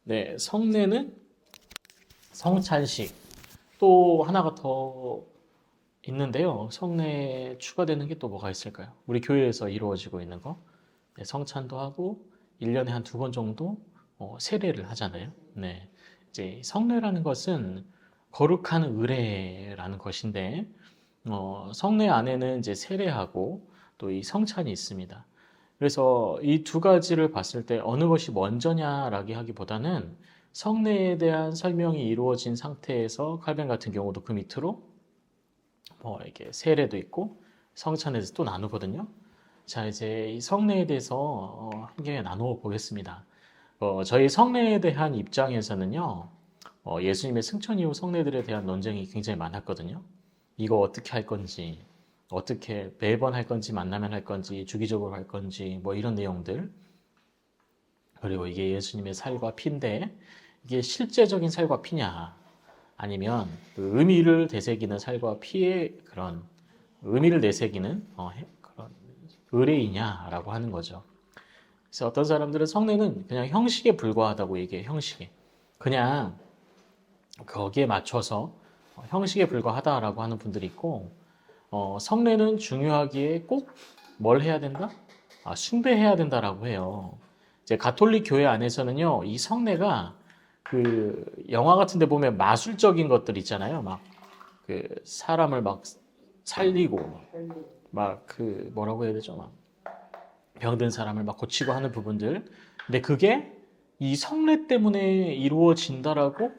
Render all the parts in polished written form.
네, 성례는 성찬식. 또 하나가 더 있는데요. 성례에 추가되는 게 또 뭐가 있을까요? 우리 교회에서 이루어지고 있는 거. 네, 성찬도 하고 1년에 한 두 번 정도 세례를 하잖아요. 네. 이제 성례라는 것은 거룩한 의례라는 것인데 성례 안에는 이제 세례하고 또 이 성찬이 있습니다. 그래서 이 두 가지를 봤을 때 어느 것이 먼저냐라고 하기보다는 성례에 대한 설명이 이루어진 상태에서 칼뱅 같은 경우도 그 밑으로 이게 세례도 있고 성찬에 대해서 또 나누거든요. 자, 이제 이 성례에 대해서 함께 나누어 보겠습니다. 저희 성례에 대한 입장에서는요, 예수님의 승천 이후 성례들에 대한 논쟁이 굉장히 많았거든요. 이거 어떻게 할 건지, 어떻게 매번 할 건지, 만나면 할 건지, 주기적으로 할 건지, 뭐 이런 내용들. 그리고 이게 예수님의 살과 피인데, 이게 실제적인 살과 피냐, 아니면 그 의미를 되새기는 살과 피의 그런 의미를 되새기는 그런 의례이냐라고 하는 거죠. 그래서 어떤 사람들은 성례는 그냥 형식에 불과하다고 얘기해요. 형식에. 그냥 거기에 맞춰서 형식에 불과하다라고 하는 분들이 있고, 성례는 중요하기에 꼭 뭘 해야 된다? 숭배해야 된다라고 해요. 이제 가톨릭 교회 안에서는요, 이 성례가 그 영화 같은 데 보면 마술적인 것들 있잖아요. 막 그 사람을 막 살리고 막 그 뭐라고 해야 되죠? 막 병든 사람을 막 고치고 하는 부분들. 근데 그게 이 성례 때문에 이루어진다라고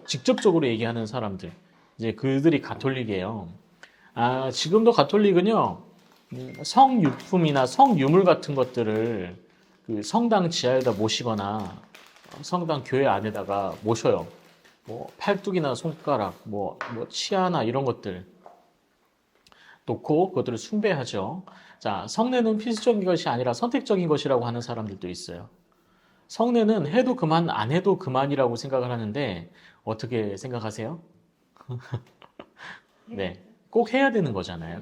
직접적으로 얘기하는 사람들. 이제 그들이 가톨릭이에요. 지금도 가톨릭은요, 성유품이나 성유물 같은 것들을 그 성당 지하에다 모시거나 성당 교회 안에다가 모셔요. 뭐 팔뚝이나 손가락, 뭐 치아나 이런 것들 놓고 그것들을 숭배하죠. 자, 성례는 필수적인 것이 아니라 선택적인 것이라고 하는 사람들도 있어요. 성례는 해도 그만, 안 해도 그만이라고 생각을 하는데 어떻게 생각하세요? 네, 꼭 해야 되는 거잖아요.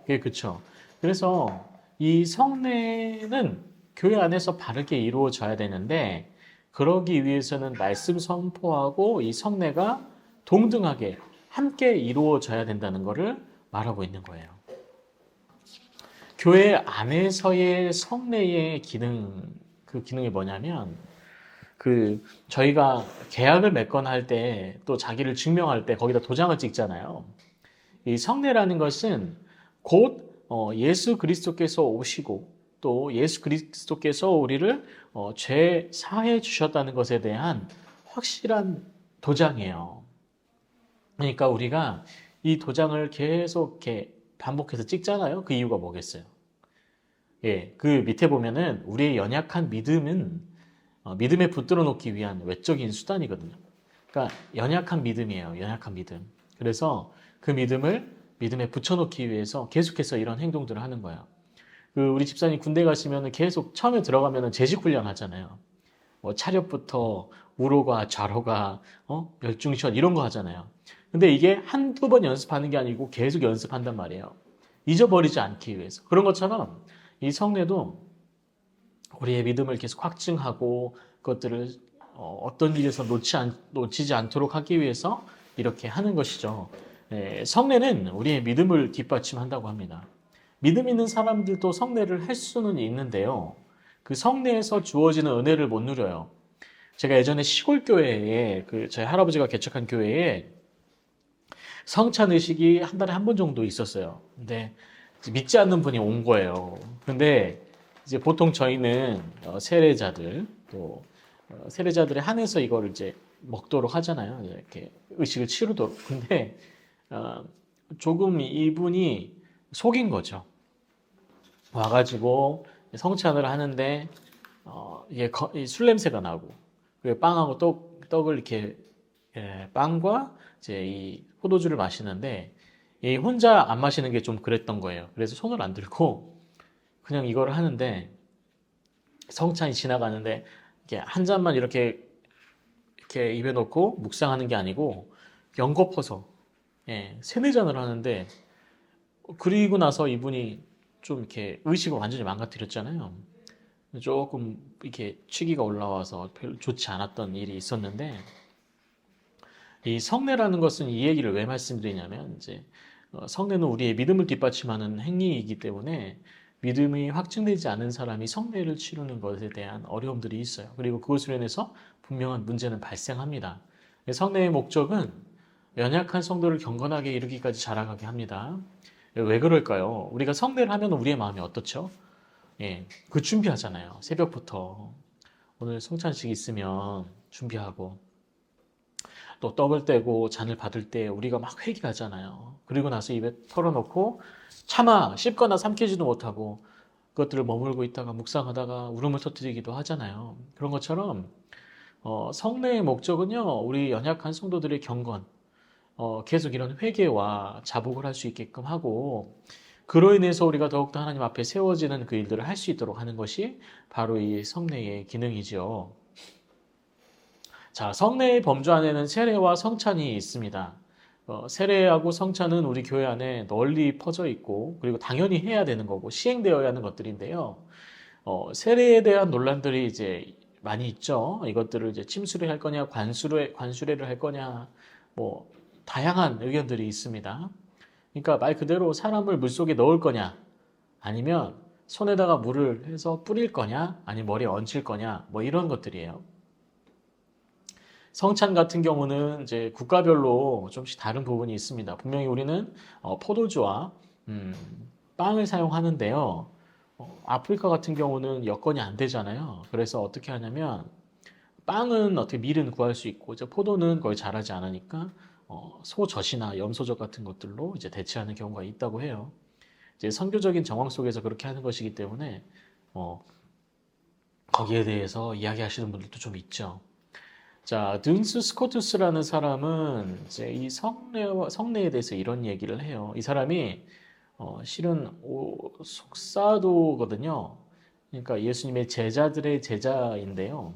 그게 그쵸. 그래서 이 성례는 교회 안에서 바르게 이루어져야 되는데 그러기 위해서는 말씀 선포하고 이 성례가 동등하게 함께 이루어져야 된다는 것을 말하고 있는 거예요. 교회 안에서의 성례의 기능, 그 기능이 뭐냐면 저희가 계약을 맺거나 할 때 또 자기를 증명할 때 거기다 도장을 찍잖아요. 이 성례라는 것은 곧 예수 그리스도께서 오시고 또 예수 그리스도께서 우리를 죄 사해 주셨다는 것에 대한 확실한 도장이에요. 그러니까 우리가 이 도장을 계속 이렇게 반복해서 찍잖아요. 그 이유가 뭐겠어요? 예, 그 밑에 보면은 우리의 연약한 믿음은 믿음에 붙들어 놓기 위한 외적인 수단이거든요. 그러니까 연약한 믿음이에요. 연약한 믿음. 그래서 그 믿음을 믿음에 붙여놓기 위해서 계속해서 이런 행동들을 하는 거예요. 우리 집사님 군대 가시면 계속 처음에 들어가면 재직 훈련 하잖아요. 뭐 차렷부터 우로가 좌로가 멸중시원 이런 거 하잖아요. 근데 이게 한두 번 연습하는 게 아니고 계속 연습한단 말이에요. 잊어버리지 않기 위해서. 그런 것처럼 이 성례도 우리의 믿음을 계속 확증하고 그것들을 어떤 일에서 놓치지 않도록 하기 위해서 이렇게 하는 것이죠. 네, 성례는 우리의 믿음을 뒷받침한다고 합니다. 믿음 있는 사람들도 성례를 할 수는 있는데요. 그 성례에서 주어지는 은혜를 못 누려요. 제가 예전에 시골 교회에 저희 할아버지가 개척한 교회에 성찬 의식이 한 달에 한 번 정도 있었어요. 근데 믿지 않는 분이 온 거예요. 근데 이제 보통 저희는 세례자들 또 세례자들에 한해서 이거를 이제 먹도록 하잖아요. 이렇게 의식을 치르도록. 근데 조금 이분이 속인 거죠. 와가지고 성찬을 하는데 이게 술 냄새가 나고 빵하고 떡을 이렇게 빵과 이제 이 포도주를 마시는데 이 혼자 안 마시는 게 좀 그랬던 거예요. 그래서 손을 안 들고 그냥 이거를 하는데 성찬이 지나가는데 이렇게 한 잔만 이렇게 입에 넣고 묵상하는 게 아니고 연거퍼서 세네 잔을 하는데 그리고 나서 이분이 좀 이렇게 의식을 완전히 망가뜨렸잖아요. 조금 이렇게 취기가 올라와서 별로 좋지 않았던 일이 있었는데 이 성례라는 것은 이 얘기를 왜 말씀드리냐면 이제 성례는 우리의 믿음을 뒷받침하는 행위이기 때문에 믿음이 확증되지 않은 사람이 성례를 치르는 것에 대한 어려움들이 있어요. 그리고 그것으로 인해서 분명한 문제는 발생합니다. 성례의 목적은 연약한 성도를 경건하게 이르기까지 자라가게 합니다. 왜 그럴까요? 우리가 성례를 하면 우리의 마음이 어떻죠? 예, 그 준비하잖아요. 새벽부터 오늘 성찬식 있으면 준비하고 또 떡을 떼고 잔을 받을 때 우리가 막 회개하잖아요. 그리고 나서 입에 털어놓고 차마 씹거나 삼키지도 못하고 그것들을 머물고 있다가 묵상하다가 울음을 터뜨리기도 하잖아요. 그런 것처럼 성례의 목적은요, 우리 연약한 성도들의 경건, 계속 이런 회개와 자복을 할 수 있게끔 하고 그로 인해서 우리가 더욱더 하나님 앞에 세워지는 그 일들을 할 수 있도록 하는 것이 바로 이 성례의 기능이죠. 자, 성례의 범주 안에는 세례와 성찬이 있습니다. 세례하고 성찬은 우리 교회 안에 널리 퍼져 있고 그리고 당연히 해야 되는 거고 시행되어야 하는 것들인데요. 세례에 대한 논란들이 이제 많이 있죠. 이것들을 이제 침수례 할 거냐, 관수례를 할 거냐, 뭐 다양한 의견들이 있습니다. 그러니까 말 그대로 사람을 물속에 넣을 거냐, 아니면 손에다가 물을 해서 뿌릴 거냐, 아니면 머리에 얹힐 거냐, 뭐 이런 것들이에요. 성찬 같은 경우는 이제 국가별로 좀씩 다른 부분이 있습니다. 분명히 우리는 포도주와 빵을 사용하는데요. 아프리카 같은 경우는 여건이 안 되잖아요. 그래서 어떻게 하냐면 빵은 어떻게 밀은 구할 수 있고 이제 포도는 거의 자라지 않으니까 소젖이나 염소젖 같은 것들로 이제 대체하는 경우가 있다고 해요. 이제 선교적인 정황 속에서 그렇게 하는 것이기 때문에 거기에 대해서 이야기하시는 분들도 좀 있죠. 자, 든스 스코투스라는 사람은 이제 이 성례에 대해서 이런 얘기를 해요. 이 사람이 실은 속사도거든요. 그러니까 예수님의 제자들의 제자인데요.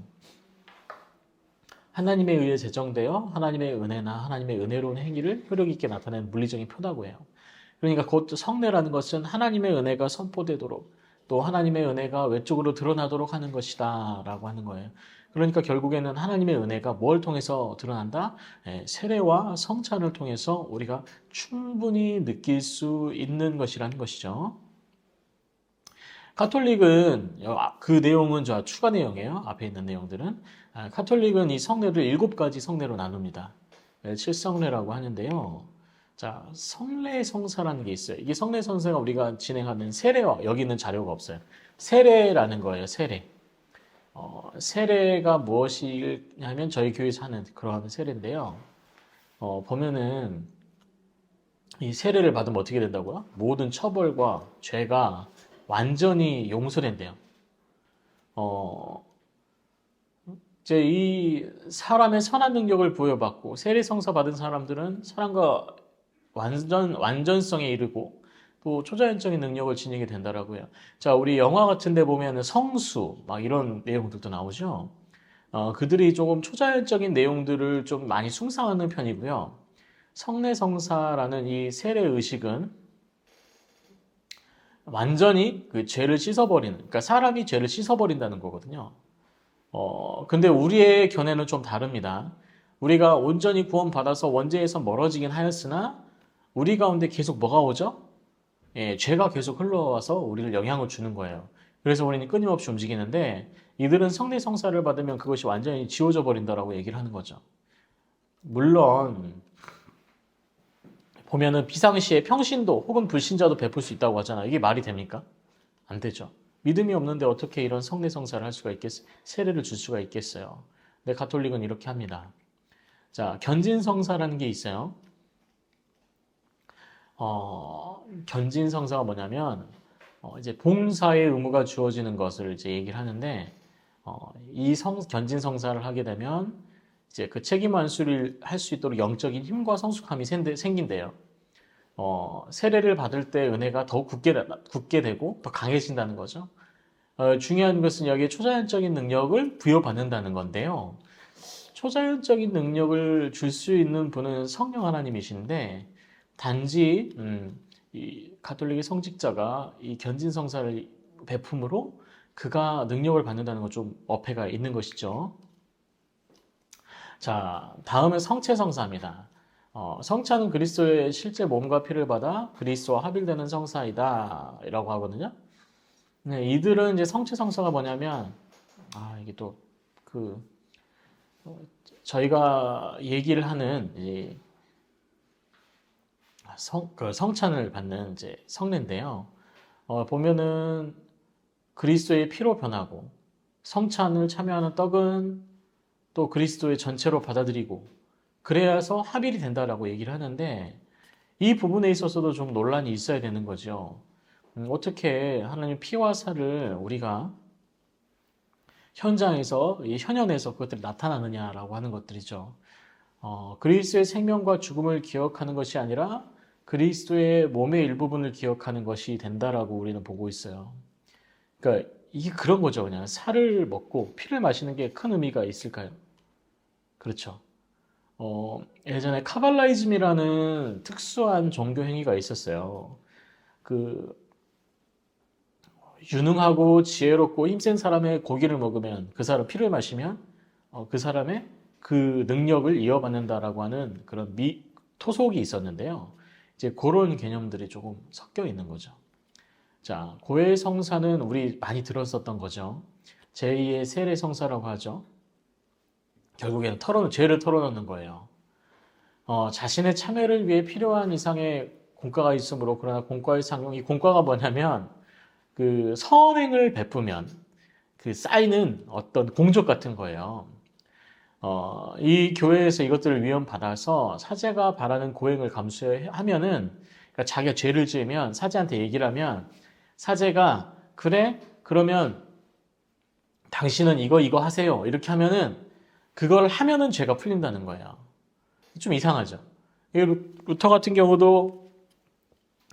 하나님에 의해 제정되어 하나님의 은혜나 하나님의 은혜로운 행위를 효력 있게 나타내는 물리적인 표다고 해요. 그러니까 그것도 성례라는 것은 하나님의 은혜가 선포되도록 또 하나님의 은혜가 외적으로 드러나도록 하는 것이다 라고 하는 거예요. 그러니까 결국에는 하나님의 은혜가 뭘 통해서 드러난다? 세례와 성찬을 통해서 우리가 충분히 느낄 수 있는 것이라는 것이죠. 가톨릭은 그 내용은 저 추가 내용이에요. 앞에 있는 내용들은. 가톨릭은 이 성례를 7가지 성례로 나눕니다. 칠성례라고 하는데요. 자, 성례성사라는 게 있어요. 이게 성례성사가 우리가 진행하는 세례와 여기 있는 자료가 없어요. 세례라는 거예요. 세례. 세례가 무엇이냐면 저희 교회에서 하는 그러한 세례인데요. 보면은 이 세례를 받으면 어떻게 된다고요? 모든 처벌과 죄가 완전히 용서된대요. 이제 이 사람의 선한 능력을 부여받고 세례성사 받은 사람들은 사람과 완전성에 이르고 또 초자연적인 능력을 지니게 된다라고 해요. 자, 우리 영화 같은 데 보면 성수 막 이런 내용들도 나오죠. 그들이 조금 초자연적인 내용들을 좀 많이 숭상하는 편이고요. 성례성사라는 이 세례 의식은 완전히 그 죄를 씻어버리는, 그러니까 사람이 죄를 씻어버린다는 거거든요. 근데 우리의 견해는 좀 다릅니다. 우리가 온전히 구원받아서 원죄에서 멀어지긴 하였으나 우리 가운데 계속 뭐가 오죠? 죄가 계속 흘러와서 우리를 영향을 주는 거예요. 그래서 우리는 끊임없이 움직이는데 이들은 성례성사를 받으면 그것이 완전히 지워져 버린다라고 얘기를 하는 거죠. 물론 보면은 비상시에 평신도 혹은 불신자도 베풀 수 있다고 하잖아요. 이게 말이 됩니까? 안 되죠. 믿음이 없는데 어떻게 이런 성례성사를 할 수가 있겠어요? 세례를 줄 수가 있겠어요. 근데 가톨릭은 이렇게 합니다. 자, 견진성사라는 게 있어요. 견진성사가 뭐냐면 이제 봉사의 의무가 주어지는 것을 이제 얘기를 하는데 이 견진성사를 하게 되면 이제 그 책임 완수를 할 수 있도록 영적인 힘과 성숙함이 생긴대요. 세례를 받을 때 은혜가 더욱 굳게 되고 더 강해진다는 거죠. 중요한 것은 여기에 초자연적인 능력을 부여받는다는 건데요. 초자연적인 능력을 줄 수 있는 분은 성령 하나님이신데 단지 이 가톨릭의 성직자가 이 견진성사를 베품으로 그가 능력을 받는다는 건 좀 어폐가 있는 것이죠. 자, 다음은 성체성사입니다. 성찬은 그리스도의 실제 몸과 피를 받아 그리스도와 합일되는 성사이다 라고 하거든요. 네, 이들은 이제 성체성사가 뭐냐면 이게 또 그 저희가 얘기를 하는 그 성찬을 받는 이제 성례인데요. 보면은 그리스도의 피로 변하고 성찬을 참여하는 떡은 또 그리스도의 전체로 받아들이고 그래야서 합일이 된다라고 얘기를 하는데 이 부분에 있어서도 좀 논란이 있어야 되는 거죠. 어떻게 하나님 피와 살을 우리가 현장에서, 이 현현에서 그것들이 나타나느냐라고 하는 것들이죠. 그리스도의 생명과 죽음을 기억하는 것이 아니라 그리스도의 몸의 일부분을 기억하는 것이 된다라고 우리는 보고 있어요. 그러니까 이게 그런 거죠. 그냥 살을 먹고 피를 마시는 게 큰 의미가 있을까요? 그렇죠. 예전에 카발라이즘이라는 특수한 종교 행위가 있었어요. 그 유능하고 지혜롭고 힘센 사람의 고기를 먹으면 그 사람 피를 마시면 그 사람의 그 능력을 이어받는다라고 하는 그런 토속이 있었는데요. 이제 그런 개념들이 조금 섞여 있는 거죠. 자, 고해성사는 우리 많이 들었었던 거죠. 제2의 세례성사라고 하죠. 결국에는 죄를 털어놓는 거예요. 자신의 참회를 위해 필요한 이상의 공과가 있으므로 그러나 공과의 상용, 이 공과가 뭐냐면 그 선행을 베푸면 그 쌓이는 어떤 공적 같은 거예요. 이 교회에서 이것들을 위헌받아서 사제가 바라는 고행을 감수하면은 그러니까 자기가 죄를 지으면 사제한테 얘기를 하면 사제가 그래? 그러면 당신은 이거 하세요. 이렇게 하면은 그걸 하면은 죄가 풀린다는 거예요. 좀 이상하죠. 루터 같은 경우도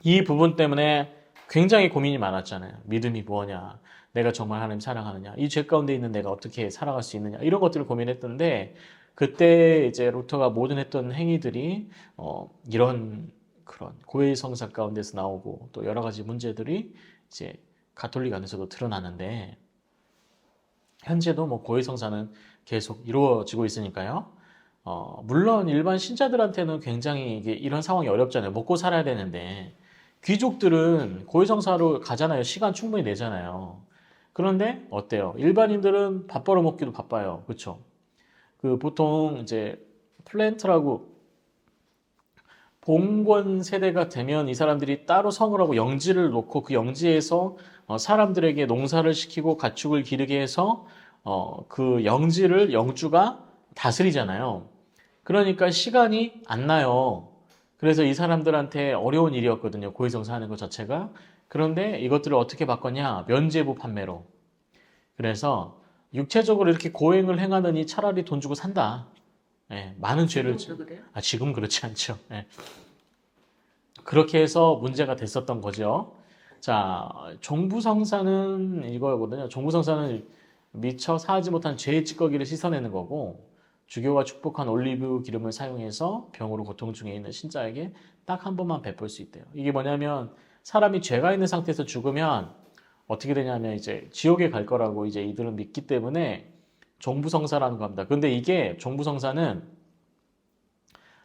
이 부분 때문에 굉장히 고민이 많았잖아요. 믿음이 뭐냐? 내가 정말 하나님 사랑하느냐? 이 죄 가운데 있는 내가 어떻게 살아갈 수 있느냐? 이런 것들을 고민했던데 그때 이제 루터가 모든 했던 행위들이 이런 그런 고해 성사 가운데서 나오고 또 여러 가지 문제들이 이제 가톨릭 안에서도 드러나는데 현재도 뭐 고해 성사는 계속 이루어지고 있으니까요. 물론 일반 신자들한테는 굉장히 이런 상황이 어렵잖아요. 먹고 살아야 되는데 귀족들은 고해성사로 가잖아요. 시간 충분히 내잖아요. 그런데 어때요? 일반인들은 밥 벌어먹기도 바빠요. 그렇죠? 그 보통 이제 플랜트라고 봉건 세대가 되면 이 사람들이 따로 성을 하고 영지를 놓고 그 영지에서 사람들에게 농사를 시키고 가축을 기르게 해서 그 영지를 영주가 다스리잖아요. 그러니까 시간이 안 나요. 그래서 이 사람들한테 어려운 일이었거든요. 고해성사 하는 것 자체가. 그런데 이것들을 어떻게 바꿨냐? 면죄부 판매로. 그래서 육체적으로 이렇게 고행을 행하느니 차라리 돈 주고 산다. 예, 많은 죄를 지금도 그래요? 지금 그렇지 않죠. 예. 그렇게 해서 문제가 됐었던 거죠. 자, 종부성사는 이거거든요. 종부성사는 미처 사하지 못한 죄의 찌꺼기를 씻어내는 거고 주교가 축복한 올리브 기름을 사용해서 병으로 고통 중에 있는 신자에게 딱 한 번만 베풀 수 있대요. 이게 뭐냐면 사람이 죄가 있는 상태에서 죽으면 어떻게 되냐면 이제 지옥에 갈 거라고 이제 이들은 믿기 때문에 종부성사라는 겁니다. 근데 이게 종부성사는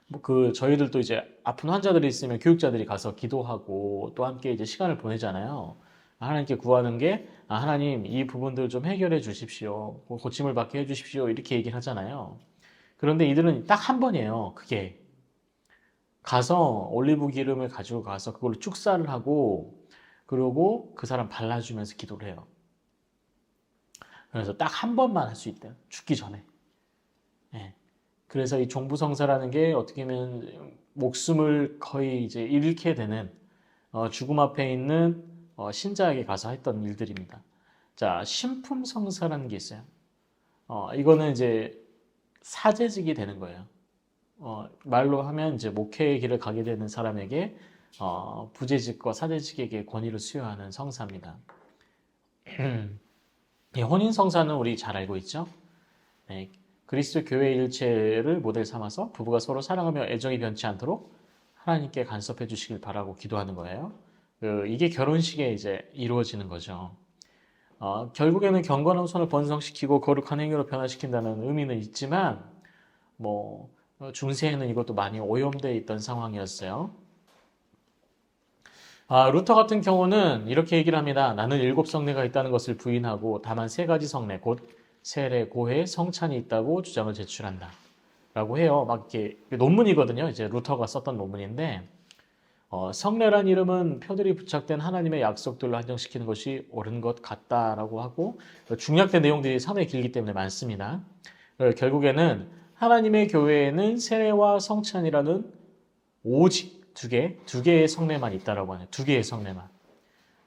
뭐 그 저희들도 이제 아픈 환자들이 있으면 교육자들이 가서 기도하고 또 함께 이제 시간을 보내잖아요. 하나님께 구하는 게 하나님 이 부분들 좀 해결해 주십시오. 고침을 받게 해 주십시오. 이렇게 얘기를 하잖아요. 그런데 이들은 딱 한 번이에요. 그게 가서 올리브 기름을 가지고 가서 그걸로 축사를 하고 그러고 그 사람 발라주면서 기도를 해요. 그래서 딱 한 번만 할 수 있대요. 죽기 전에. 예. 그래서 이 종부성사라는 게 어떻게 보면 목숨을 거의 이제 잃게 되는 죽음 앞에 있는 신자에게 가서 했던 일들입니다. 자, 신품성사라는 게 있어요. 이거는 이제 사제직이 되는 거예요. 말로 하면 이제 목회의 길을 가게 되는 사람에게 부재직과 사제직에게 권위를 수여하는 성사입니다. 이 혼인 성사는 우리 잘 알고 있죠? 네, 그리스도 교회 일체를 모델 삼아서 부부가 서로 사랑하며 애정이 변치 않도록 하나님께 간섭해 주시길 바라고 기도하는 거예요. 이게 결혼식에 이제 이루어지는 거죠. 결국에는 경건한 손을 번성시키고 거룩한 행위로 변화시킨다는 의미는 있지만 중세에는 이것도 많이 오염되어 있던 상황이었어요. 루터 같은 경우는 이렇게 얘기를 합니다. 나는 7성례가 있다는 것을 부인하고 다만 3가지 성례, 곧 세례, 고해, 성찬이 있다고 주장을 제출한다. 라고 해요. 막 이렇게 논문이거든요. 이제 루터가 썼던 논문인데, 성례란 이름은 표들이 부착된 하나님의 약속들로 한정시키는 것이 옳은 것 같다라고 하고, 중약된 내용들이 상당히 길기 때문에 많습니다. 결국에는 하나님의 교회에는 세례와 성찬이라는 오직 두 개의 성례만 있다라고 하네요. 2개의 성례만.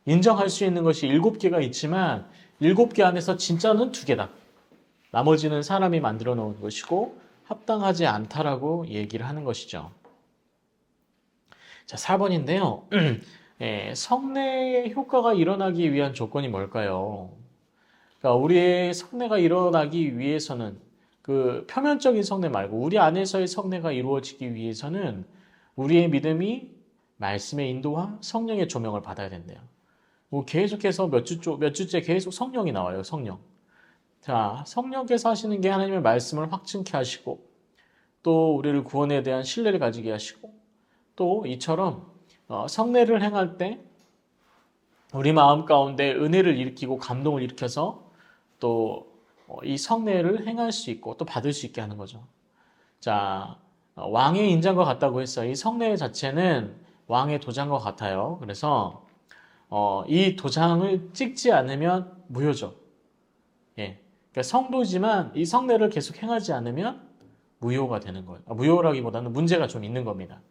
인정할 수 있는 것이 7개가 있지만 7개 안에서 진짜는 2개다. 나머지는 사람이 만들어 놓은 것이고 합당하지 않다라고 얘기를 하는 것이죠. 자, 4번인데요. 성례의 효과가 일어나기 위한 조건이 뭘까요? 그러니까 우리의 성례가 일어나기 위해서는 그 표면적인 성례 말고 우리 안에서의 성례가 이루어지기 위해서는 우리의 믿음이 말씀의 인도와 성령의 조명을 받아야 된대요. 계속해서 몇 주째 계속 성령이 나와요. 성령. 자, 성령께서 하시는 게 하나님의 말씀을 확증케 하시고 또 우리를 구원에 대한 신뢰를 가지게 하시고 또 이처럼 성례를 행할 때 우리 마음 가운데 은혜를 일으키고 감동을 일으켜서 또 이 성례를 행할 수 있고 또 받을 수 있게 하는 거죠. 자, 왕의 인장과 같다고 했어요. 이 성례 자체는 왕의 도장과 같아요. 그래서 이 도장을 찍지 않으면 무효죠. 예, 그러니까 성도지만 이 성례를 계속 행하지 않으면 무효가 되는 거예요. 무효라기보다는 문제가 좀 있는 겁니다.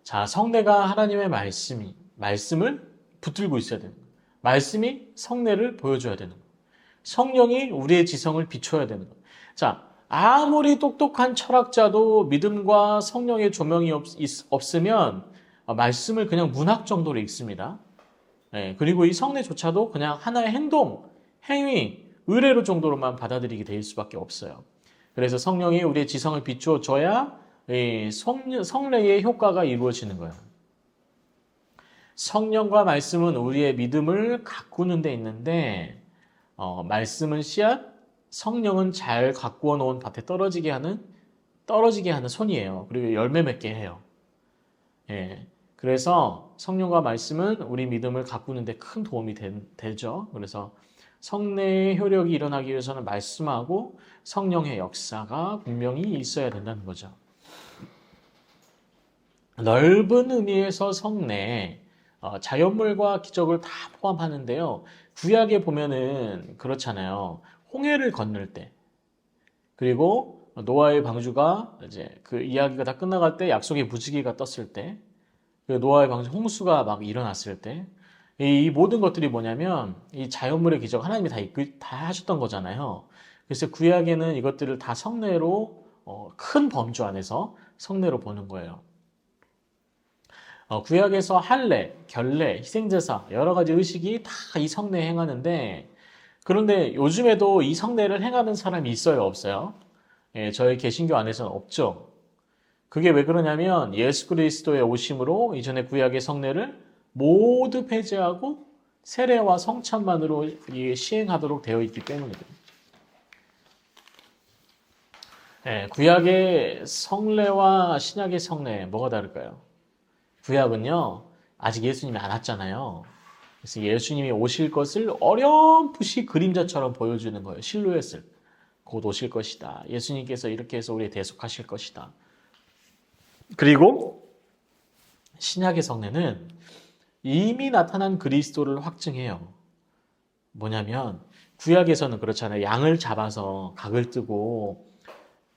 자, 성례가 하나님의 말씀을 붙들고 있어야 되는 거예요. 말씀이 성례를 보여줘야 되는 거예요. 성령이 우리의 지성을 비춰야 되는 거예요. 자, 아무리 똑똑한 철학자도 믿음과 성령의 조명이 없으면 말씀을 그냥 문학 정도로 읽습니다. 네, 그리고 이 성례조차도 그냥 하나의 행동, 행위, 의례로 정도로만 받아들이게 될 수밖에 없어요. 그래서 성령이 우리의 지성을 비추어줘야 성례의 효과가 이루어지는 거예요. 성령과 말씀은 우리의 믿음을 가꾸는 데 있는데 말씀은 씨앗, 성령은 잘 가꾸어 놓은 밭에 떨어지게 하는 손이에요. 그리고 열매 맺게 해요. 예, 그래서 성령과 말씀은 우리 믿음을 가꾸는 데 큰 도움이 되죠. 그래서 성례의 효력이 일어나기 위해서는 말씀하고 성령의 역사가 분명히 있어야 된다는 거죠. 넓은 의미에서 성례, 자연물과 기적을 다 포함하는데요. 구약에 보면은 그렇잖아요. 홍해를 건널 때, 그리고 노아의 방주가 이제 그 이야기가 다 끝나갈 때 약속의 무지개가 떴을 때, 그 노아의 방주 홍수가 막 일어났을 때, 이 모든 것들이 뭐냐면 이 자연물의 기적 하나님이 다 하셨던 거잖아요. 그래서 구약에는 이것들을 다 성례로 큰 범주 안에서 성례로 보는 거예요. 구약에서 할례, 결례, 희생제사 여러 가지 의식이 다 이 성례 행하는데 그런데 요즘에도 이 성례를 행하는 사람이 있어요, 없어요? 예, 저희 개신교 안에서는 없죠. 그게 왜 그러냐면 예수 그리스도의 오심으로 이전의 구약의 성례를 모두 폐지하고 세례와 성찬만으로 시행하도록 되어 있기 때문이거든요. 예, 구약의 성례와 신약의 성례 뭐가 다를까요? 구약은요, 아직 예수님이 안 왔잖아요. 그래서 예수님이 오실 것을 어렴풋이 그림자처럼 보여주는 거예요. 실루엣을. 곧 오실 것이다. 예수님께서 이렇게 해서 우리에 대속하실 것이다. 그리고 신약의 성례는 이미 나타난 그리스도를 확증해요. 뭐냐면 구약에서는 그렇잖아요. 양을 잡아서 각을 뜨고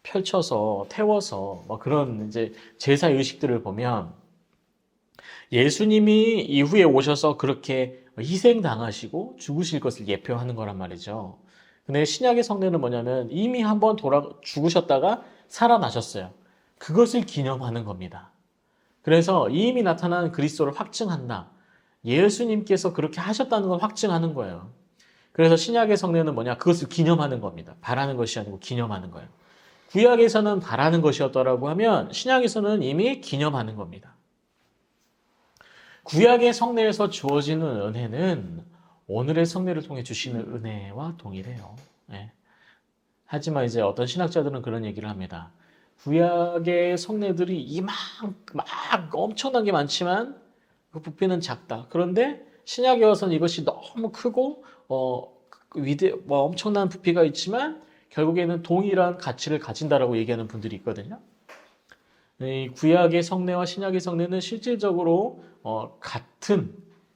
펼쳐서 태워서 그런 이제 제사 의식들을 보면 예수님이 이후에 오셔서 그렇게 희생당하시고 죽으실 것을 예표하는 거란 말이죠. 근데 신약의 성례는 뭐냐면 이미 한번 죽으셨다가 살아나셨어요. 그것을 기념하는 겁니다. 그래서 이미 나타난 그리스도를 확증한다. 예수님께서 그렇게 하셨다는 걸 확증하는 거예요. 그래서 신약의 성례는 뭐냐? 그것을 기념하는 겁니다. 바라는 것이 아니고 기념하는 거예요. 구약에서는 바라는 것이었더라고 하면 신약에서는 이미 기념하는 겁니다. 구약의 성례에서 주어지는 은혜는 오늘의 성례를 통해 주시는 은혜와 동일해요. 예. 하지만 이제 어떤 신학자들은 그런 얘기를 합니다. 구약의 성례들이 막 엄청난 게 많지만 그 부피는 작다. 그런데 신약에 와서는 이것이 너무 크고 뭐 엄청난 부피가 있지만 결국에는 동일한 가치를 가진다라고 얘기하는 분들이 있거든요. 이 구약의 성례와 신약의 성례는 실질적으로 같은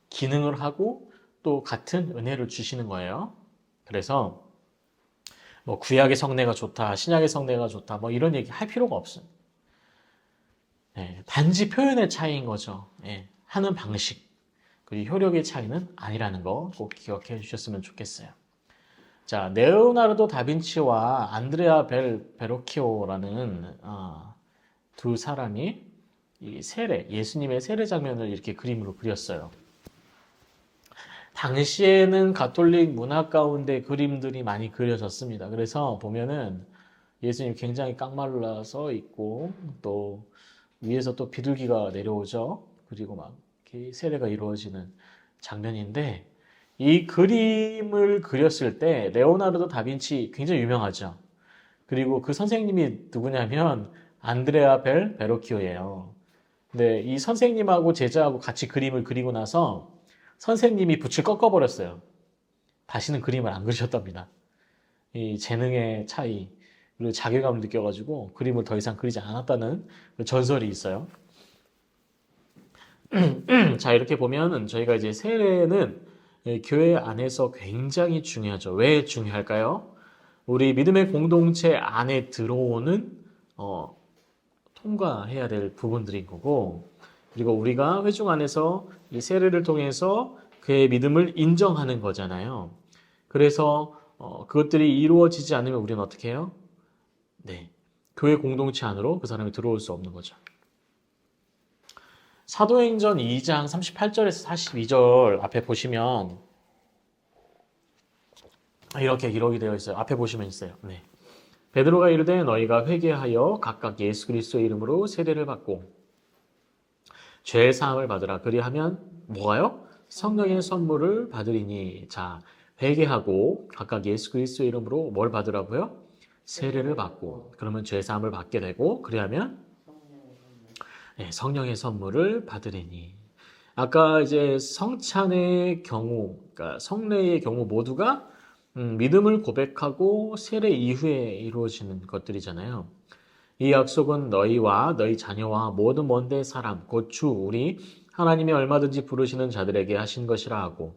기능을 하고 또 같은 은혜를 주시는 거예요. 그래서 뭐 구약의 성례가 좋다, 신약의 성례가 좋다, 뭐 이런 얘기 할 필요가 없어요. 예, 단지 표현의 차이인 거죠. 예, 하는 방식, 그리고 효력의 차이는 아니라는 거 꼭 기억해 주셨으면 좋겠어요. 자, 레오나르도 다빈치와 안드레아 베로키오라는 두 사람이 이 세례, 예수님의 세례 장면을 이렇게 그림으로 그렸어요. 당시에는 가톨릭 문화 가운데 그림들이 많이 그려졌습니다. 그래서 보면은 예수님 굉장히 깡말라서 있고 또 위에서 또 비둘기가 내려오죠. 그리고 막 이렇게 세례가 이루어지는 장면인데 이 그림을 그렸을 때 레오나르도 다빈치 굉장히 유명하죠. 그리고 그 선생님이 누구냐면 안드레아 베로키오예요. 근데 이 선생님하고 제자하고 같이 그림을 그리고 나서 선생님이 붓을 꺾어버렸어요. 다시는 그림을 안 그리셨답니다. 이 재능의 차이, 그리고 자괴감을 느껴가지고 그림을 더 이상 그리지 않았다는 전설이 있어요. 자, 이렇게 보면 저희가 이제 세례는 교회 안에서 굉장히 중요하죠. 왜 중요할까요? 우리 믿음의 공동체 안에 들어오는 통과해야 될 부분들인 거고, 그리고 우리가 회중 안에서 이 세례를 통해서 그의 믿음을 인정하는 거잖아요. 그래서 그것들이 이루어지지 않으면 우리는 어떻게 해요? 네, 교회 공동체 안으로 그 사람이 들어올 수 없는 거죠. 사도행전 2장 38절에서 42절 앞에 보시면 이렇게 기록이 되어 있어요. 앞에 보시면 있어요. 네. 베드로가 이르되 너희가 회개하여 각각 예수 그리스도의 이름으로 세례를 받고 죄 사함을 받으라. 그리하면 뭐가요? 성령의 선물을 받으리니. 자, 회개하고 각각 예수 그리스도의 이름으로 뭘 받으라고요? 세례를 받고. 그러면 죄 사함을 받게 되고 그리하면 네, 성령의 선물을 받으리니. 아까 이제 성찬의 경우, 그러니까 성례의 경우 모두가 믿음을 고백하고 세례 이후에 이루어지는 것들이잖아요. 이 약속은 너희와 너희 자녀와 모든 먼데 사람 곧 주 우리 하나님의 얼마든지 부르시는 자들에게 하신 것이라 하고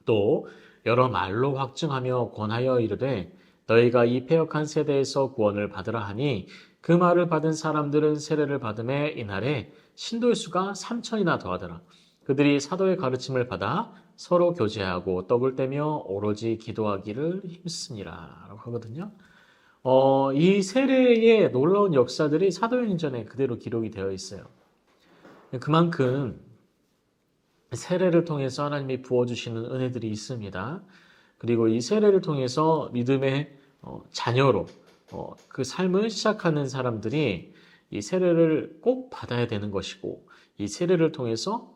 또 여러 말로 확증하며 권하여 이르되 너희가 이 패역한 세대에서 구원을 받으라 하니 그 말을 받은 사람들은 세례를 받음에 이날에 신도의 수가 3천이나 더하더라. 그들이 사도의 가르침을 받아 서로 교제하고 떡을 떼며 오로지 기도하기를 힘쓰니라 라고 하거든요. 이 세례의 놀라운 역사들이 사도행전에 그대로 기록이 되어 있어요. 그만큼 세례를 통해서 하나님이 부어주시는 은혜들이 있습니다. 그리고 이 세례를 통해서 믿음의 자녀로 그 삶을 시작하는 사람들이 이 세례를 꼭 받아야 되는 것이고 이 세례를 통해서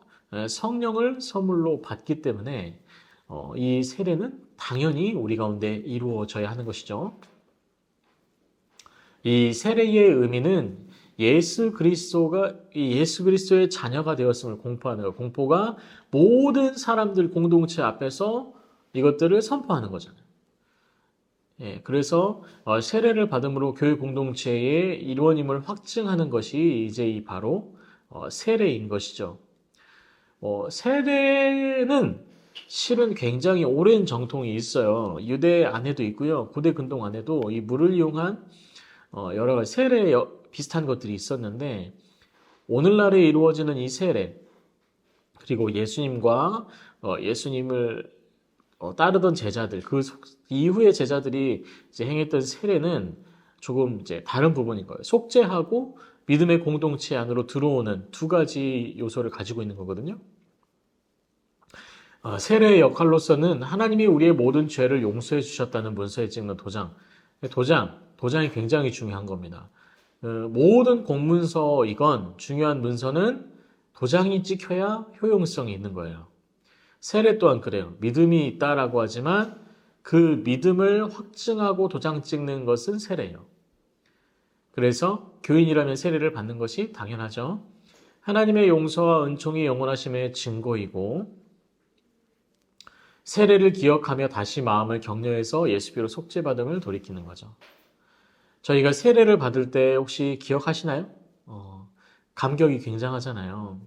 성령을 선물로 받기 때문에 이 세례는 당연히 우리 가운데 이루어져야 하는 것이죠. 이 세례의 의미는 예수 그리스도의 자녀가 되었음을 공포하는 것. 공포가 모든 사람들 공동체 앞에서 이것들을 선포하는 거잖아요. 예, 그래서 세례를 받음으로 교회 공동체의 일원임을 확증하는 것이 이제 바로 세례인 것이죠. 세례는 실은 굉장히 오랜 정통이 있어요. 유대 안에도 있고요. 고대 근동 안에도 이 물을 이용한 여러 가지 세례 비슷한 것들이 있었는데 오늘날에 이루어지는 이 세례 그리고 예수님과 예수님을 따르던 제자들 그 이후의 제자들이 이제 행했던 세례는 조금 이제 다른 부분인 거예요. 속죄하고 믿음의 공동체 안으로 들어오는 두 가지 요소를 가지고 있는 거거든요. 세례의 역할로서는 하나님이 우리의 모든 죄를 용서해 주셨다는 문서에 찍는 도장이 굉장히 중요한 겁니다. 모든 공문서이건 중요한 문서는 도장이 찍혀야 효용성이 있는 거예요. 세례 또한 그래요. 믿음이 있다라고 하지만 그 믿음을 확증하고 도장 찍는 것은 세례예요. 그래서 교인이라면 세례를 받는 것이 당연하죠. 하나님의 용서와 은총이 영원하심의 증거이고 세례를 기억하며 다시 마음을 격려해서 예수비로 속죄받음을 돌이키는 거죠. 저희가 세례를 받을 때 혹시 기억하시나요? 감격이 굉장하잖아요.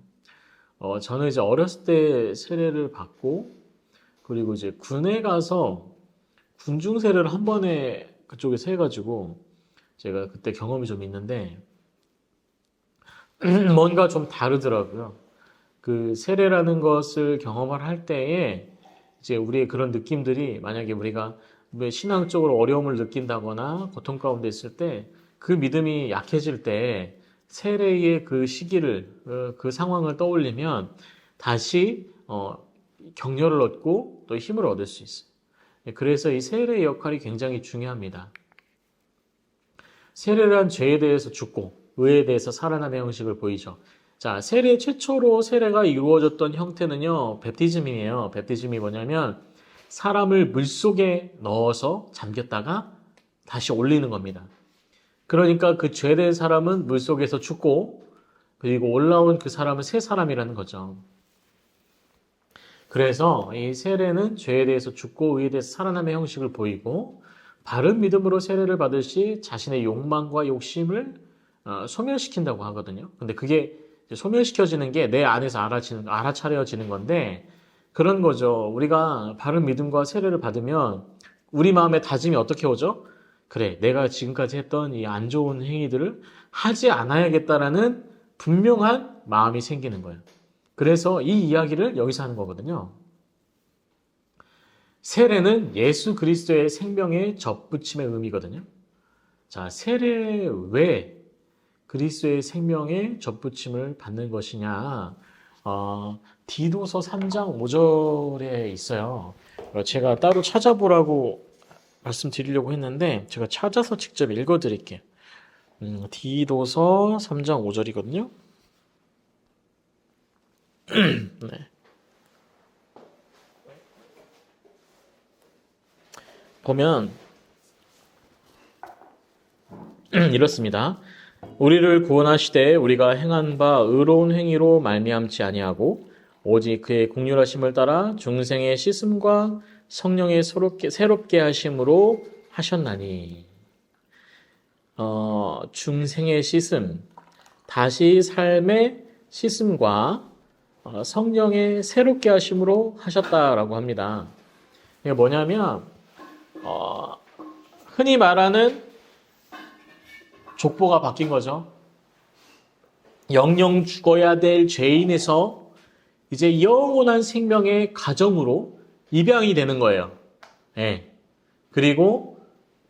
저는 이제 어렸을 때 세례를 받고 그리고 이제 군에 가서 군중 세례를 한 번에 그쪽에서 해가지고 제가 그때 경험이 좀 있는데 뭔가 좀 다르더라고요. 그 세례라는 것을 경험을 할 때에 이제 우리의 그런 느낌들이 만약에 우리가 신앙적으로 어려움을 느낀다거나 고통 가운데 있을 때 그 믿음이 약해질 때 세례의 그 시기를 그 상황을 떠올리면 다시 격려를 얻고 또 힘을 얻을 수 있어요. 그래서 이 세례의 역할이 굉장히 중요합니다. 세례란 죄에 대해서 죽고 의에 대해서 살아남의 형식을 보이죠. 자, 세례 최초로 세례가 이루어졌던 형태는요, 베프티즘이에요. 베프티즘이 뭐냐면 사람을 물속에 넣어서 잠겼다가 다시 올리는 겁니다. 그러니까 그 죄된 사람은 물속에서 죽고 그리고 올라온 그 사람은 새 사람이라는 거죠. 그래서 이 세례는 죄에 대해서 죽고 의에 대해서 살아남의 형식을 보이고 바른 믿음으로 세례를 받을 시 자신의 욕망과 욕심을 소멸시킨다고 하거든요. 근데 그게 소멸시켜지는 게 내 안에서 알아차려지는 건데 그런 거죠. 우리가 바른 믿음과 세례를 받으면 우리 마음의 다짐이 어떻게 오죠? 그래, 내가 지금까지 했던 이 안 좋은 행위들을 하지 않아야겠다라는 분명한 마음이 생기는 거예요. 그래서 이 이야기를 여기서 하는 거거든요. 세례는 예수 그리스도의 생명의 접붙임의 의미거든요. 자, 세례 왜 그리스도의 생명의 접붙임을 받는 것이냐? 디도서 3장 5절에 있어요. 제가 따로 찾아보라고 말씀드리려고 했는데 제가 찾아서 직접 읽어드릴게요. 디도서 3장 5절이거든요. 네. 보면 이렇습니다. 우리를 구원하시되 우리가 행한 바 의로운 행위로 말미암지 아니하고 오직 그의 긍휼하심을 따라 중생의 씻음과 성령의 새롭게 하심으로 하셨나니. 중생의 씻음, 다시 삶의 씻음과 성령의 새롭게 하심으로 하셨다라고 합니다. 이게 뭐냐면 흔히 말하는 족보가 바뀐 거죠. 영영 죽어야 될 죄인에서 이제 영원한 생명의 가정으로 입양이 되는 거예요. 네. 그리고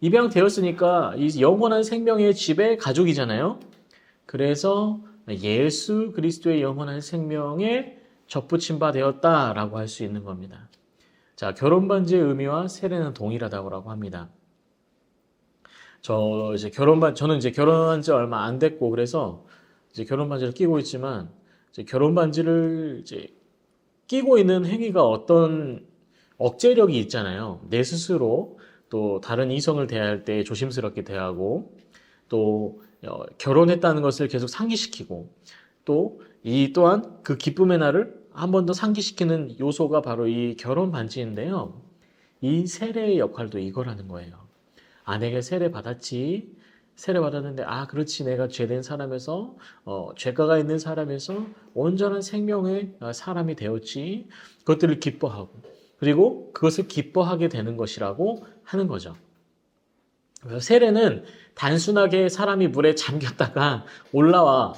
입양되었으니까 이 영원한 생명의 집의 가족이잖아요. 그래서 예수 그리스도의 영원한 생명에 접붙임 바 되었다라고 할 수 있는 겁니다. 자, 결혼 반지의 의미와 세례는 동일하다고 합니다. 저는 이제 결혼한 지 얼마 안 됐고 그래서 이제 결혼 반지를 끼고 있지만 이제 결혼 반지를 이제 끼고 있는 행위가 어떤 억제력이 있잖아요. 내 스스로 또 다른 이성을 대할 때 조심스럽게 대하고 또 결혼했다는 것을 계속 상기시키고 또 이 또한 그 기쁨의 날을 한 번 더 상기시키는 요소가 바로 이 결혼 반지인데요. 이 세례의 역할도 이거라는 거예요. 내가 세례 받았지. 세례 받았는데 그렇지, 내가 죄된 사람에서 죄가가 있는 사람에서 온전한 생명의 사람이 되었지. 그것들을 기뻐하고 그리고 그것을 기뻐하게 되는 것이라고 하는 거죠. 그래서 세례는 단순하게 사람이 물에 잠겼다가 올라와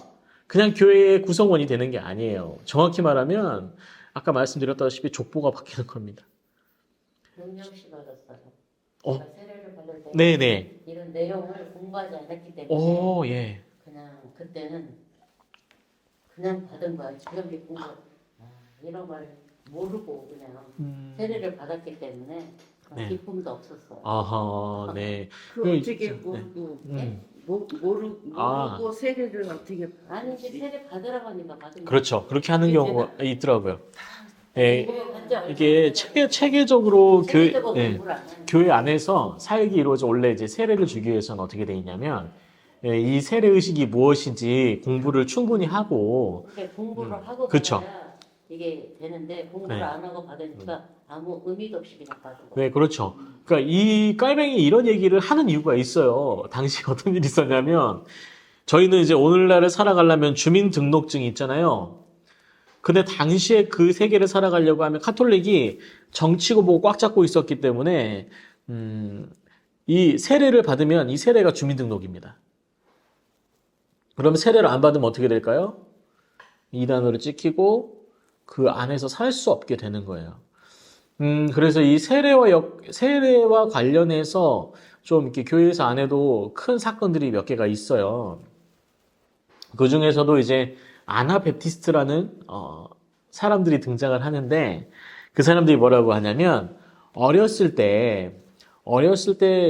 그냥 교회의 구성원이 되는 게 아니에요. 정확히 말하면 아까 말씀드렸다시피 족보가 바뀌는 겁니다. 명령시 받았어요. 어? 세례를 받을 때 네네. 이런 내용을 공부하지 않았기 때문에 오, 예. 그냥 그때는 그냥 받은 거야. 지금 공부 이런 걸 모르고 그냥 세례를 받았기 때문에 네. 기쁨도 없었어요. 아하, 네. 그 어떻게 모르고 모르고 세례를 어떻게 아니 이제 세례 받으라고 하니까 받은 거야. 그렇죠. 그렇게 하는 경우가 있더라고요. 예, 공부가 완전 이게 체계적으로 체계적으로 예, 공부를 안 하는 교회 안에서 사역이 이루어져 원래 이제 세례를 주기 위해서는 어떻게 돼 있냐면 이 세례 의식이 무엇인지 공부를 충분히 하고 그러니까 공부를 하고 그쵸. 받아야 이게 되는데 공부를 네. 안 하고 받으니까 아무 의미도 없이 그냥 받은 거. 네, 그렇죠. 그러니까 이 깔뱅이 이런 얘기를 하는 이유가 있어요. 당시 어떤 일이 있었냐면 저희는 이제 오늘날을 살아가려면 주민등록증이 있잖아요. 근데 당시에 그 세계를 살아가려고 하면 카톨릭이 정치고 보고 꽉 잡고 있었기 때문에 이 세례를 받으면 이 세례가 주민등록입니다. 그럼 세례를 안 받으면 어떻게 될까요? 이단으로 찍히고 그 안에서 살 수 없게 되는 거예요. 그래서 이 세례와 관련해서 좀 이렇게 교회에서 안 해도 큰 사건들이 몇 개가 있어요. 그 중에서도 이제 아나베프티스트라는 사람들이 등장을 하는데 그 사람들이 뭐라고 하냐면 어렸을 때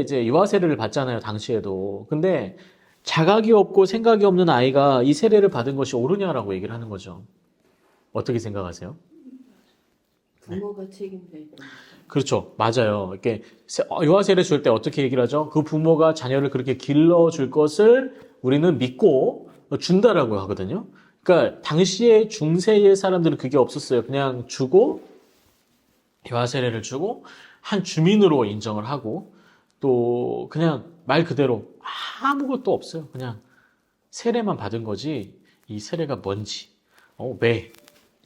이제 유아 세례를 받잖아요, 당시에도. 근데 자각이 없고 생각이 없는 아이가 이 세례를 받은 것이 옳으냐라고 얘기를 하는 거죠. 어떻게 생각하세요? 부모가 책임져야 되니까. 그렇죠. 맞아요. 이렇게 유아 세례 줄 때 어떻게 얘기를 하죠? 그 부모가 자녀를 그렇게 길러줄 것을 우리는 믿고 준다라고 하거든요. 그러니까 당시에 중세의 사람들은 그게 없었어요. 그냥 주고 유아 세례를 주고 한 주민으로 인정을 하고 또 그냥 말 그대로 아무것도 없어요. 그냥 세례만 받은 거지 이 세례가 뭔지 왜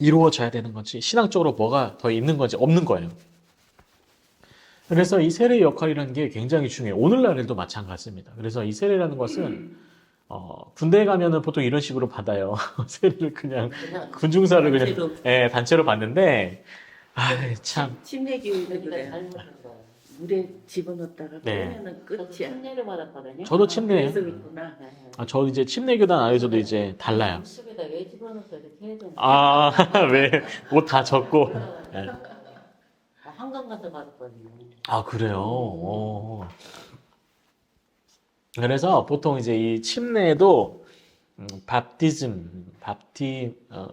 이루어져야 되는 건지 신앙적으로 뭐가 더 있는 건지 없는 거예요. 그래서 이 세례의 역할이라는 게 굉장히 중요해요. 오늘날에도 마찬가지입니다. 그래서 이 세례라는 것은 군대에 가면은 보통 이런 식으로 받아요. 세례를 그냥 군중사를 그냥 단체로. 단체로 받는데 참 침례 교육도 그러니까 그래. 잘못한 거야. 물에 집어넣었다가 네. 빼면은 저도 끝이야. 침례를 받았거든요. 저도 침례예요. 그래서 그렇구나. 네. 저 이제 침례교단 안에서도 이제 달라요. 물속에다 왜 집어넣어서 이렇게 해야 되나? 왜 옷 다 젖고 네. 한강 가서 받았거든요. 그래요. 그래서 보통 이제 이 침례도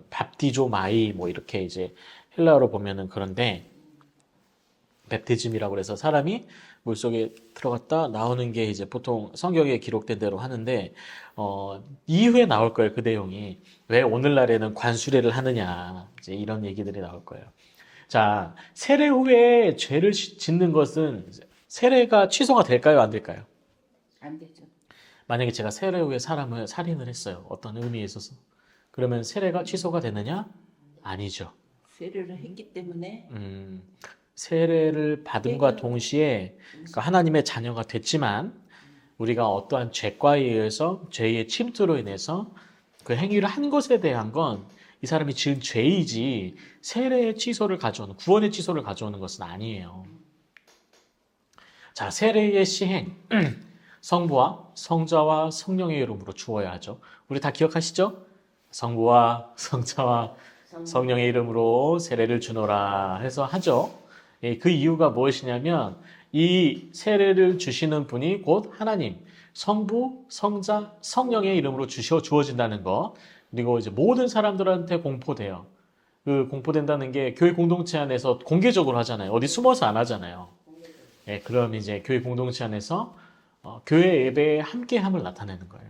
밥디조 마이 뭐 이렇게 이제 헬라어로 보면은 그런데 베프티즘이라고 해서 사람이 물속에 들어갔다 나오는 게 이제 보통 성경에 기록된 대로 하는데 이후에 나올 거예요. 그 내용이 왜 오늘날에는 관수례를 하느냐 이제 이런 얘기들이 나올 거예요. 자, 세례 후에 죄를 짓는 것은 세례가 취소가 될까요? 안 될까요? 안 되죠. 만약에 제가 세례 후에 사람을 살인을 했어요. 어떤 의미에 있어서. 그러면 세례가 취소가 되느냐? 아니죠. 세례를 했기 때문에 세례를 받음과 동시에 그러니까 하나님의 자녀가 됐지만 우리가 어떠한 죄과에 의해서 죄의 침투로 인해서 그 행위를 한 것에 대한 건 이 사람이 지은 죄이지 세례의 취소를 가져오는 구원의 취소를 가져오는 것은 아니에요. 자, 세례의 시행 성부와 성자와 성령의 이름으로 주어야 하죠. 우리 다 기억하시죠? 성부와 성자와 성령의 이름으로 세례를 주노라 해서 하죠. 그 이유가 무엇이냐면 이 세례를 주시는 분이 곧 하나님, 성부, 성자, 성령의 이름으로 주어진다는 것. 그리고 이제 모든 사람들한테 공포돼요. 그 공포된다는 게 교회 공동체 안에서 공개적으로 하잖아요. 어디 숨어서 안 하잖아요. 그럼 이제 교회 공동체 안에서 교회 예배의 함께함을 나타내는 거예요.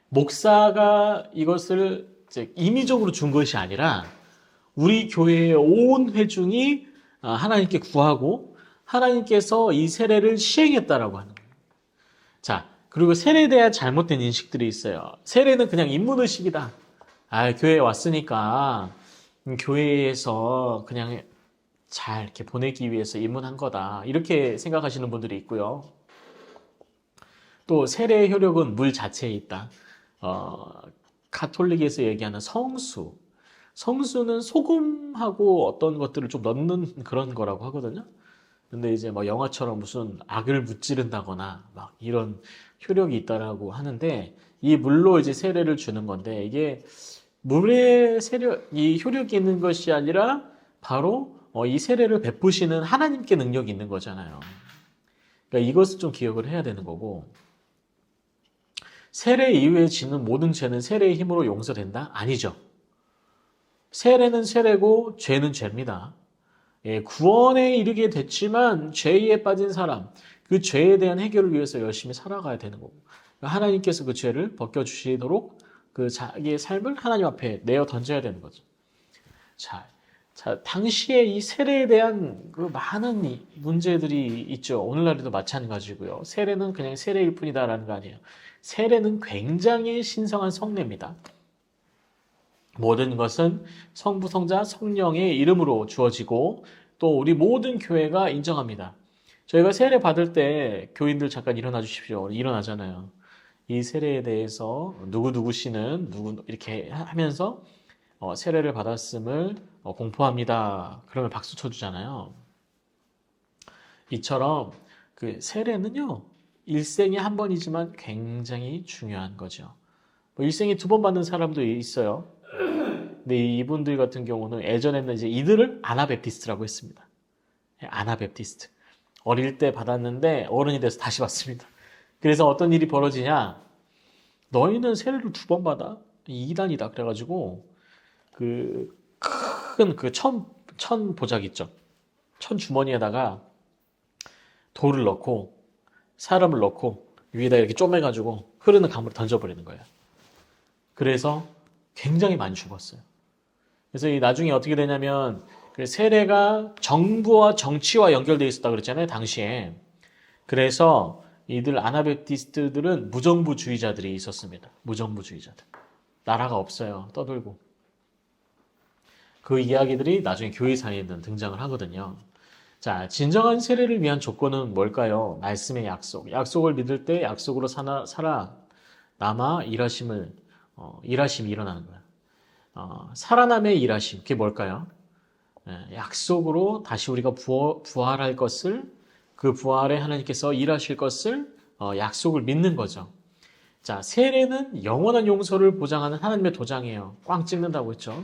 목사가 이것을 이제 임의적으로 준 것이 아니라 우리 교회의 온 회중이 하나님께 구하고 하나님께서 이 세례를 시행했다라고 하는 거예요. 자, 그리고 세례에 대한 잘못된 인식들이 있어요. 세례는 그냥 입문의식이다. 교회에 왔으니까 교회에서 그냥 잘 이렇게 보내기 위해서 입문한 거다. 이렇게 생각하시는 분들이 있고요. 또 세례의 효력은 물 자체에 있다. 가톨릭에서 얘기하는 성수. 성수는 소금하고 어떤 것들을 좀 넣는 그런 거라고 하거든요. 근데 이제 뭐 영화처럼 무슨 악을 무찌른다거나 막 이런 효력이 있다라고 하는데 이 물로 이제 세례를 주는 건데 이게 물의 이 효력이 있는 것이 아니라 바로 이 세례를 베푸시는 하나님께 능력이 있는 거잖아요. 그러니까 이것을 좀 기억을 해야 되는 거고 세례 이후에 짓는 모든 죄는 세례의 힘으로 용서된다? 아니죠. 세례는 세례고 죄는 죄입니다. 예, 구원에 이르게 됐지만 죄에 빠진 사람, 그 죄에 대한 해결을 위해서 열심히 살아가야 되는 거고 하나님께서 그 죄를 벗겨주시도록 그 자기의 삶을 하나님 앞에 내어 던져야 되는 거죠. 자, 당시에 이 세례에 대한 그 많은 문제들이 있죠. 오늘날에도 마찬가지고요. 세례는 그냥 세례일 뿐이다라는 거 아니에요. 세례는 굉장히 신성한 성례입니다. 모든 것은 성부, 성자, 성령의 이름으로 주어지고 또 우리 모든 교회가 인정합니다. 저희가 세례 받을 때 교인들 잠깐 일어나 주십시오. 일어나잖아요. 이 세례에 대해서 누구누구 씨는 누구 이렇게 하면서 세례를 받았음을 공포합니다. 그러면 박수 쳐주잖아요. 이처럼 그 세례는요, 일생에 한 번이지만 굉장히 중요한 거죠. 일생에 2번 받는 사람도 있어요. 근데 이분들 같은 경우는 예전에는 이제 이들을 아나베프티스트라고 했습니다. 아나베프티스트. 어릴 때 받았는데 어른이 돼서 다시 받습니다. 그래서 어떤 일이 벌어지냐? 너희는 세례를 2번 받아? 이단이다. 그래가지고 그 큰 그 천 보자기 있죠. 천 주머니에다가 돌을 넣고 사람을 넣고 위에다 이렇게 쪼매가지고 흐르는 강물에 던져버리는 거예요. 그래서 굉장히 많이 죽었어요. 그래서 이 나중에 어떻게 되냐면 그 세례가 정부와 정치와 연결되어 있었다 그랬잖아요, 당시에. 그래서 이들 아나베프티스트들은 무정부주의자들이 있었습니다. 무정부주의자들. 나라가 없어요. 떠들고. 그 이야기들이 나중에 교회사에는 등장을 하거든요. 자, 진정한 세례를 위한 조건은 뭘까요? 말씀의 약속. 약속을 믿을 때 약속으로 살아 남아 일하심이 일어나는 거예요. 살아남의 일하심. 그게 뭘까요? 약속으로 다시 우리가 부활할 것을, 그 부활에 하나님께서 일하실 것을 약속을 믿는 거죠. 자, 세례는 영원한 용서를 보장하는 하나님의 도장이에요. 꽝 찍는다고 했죠.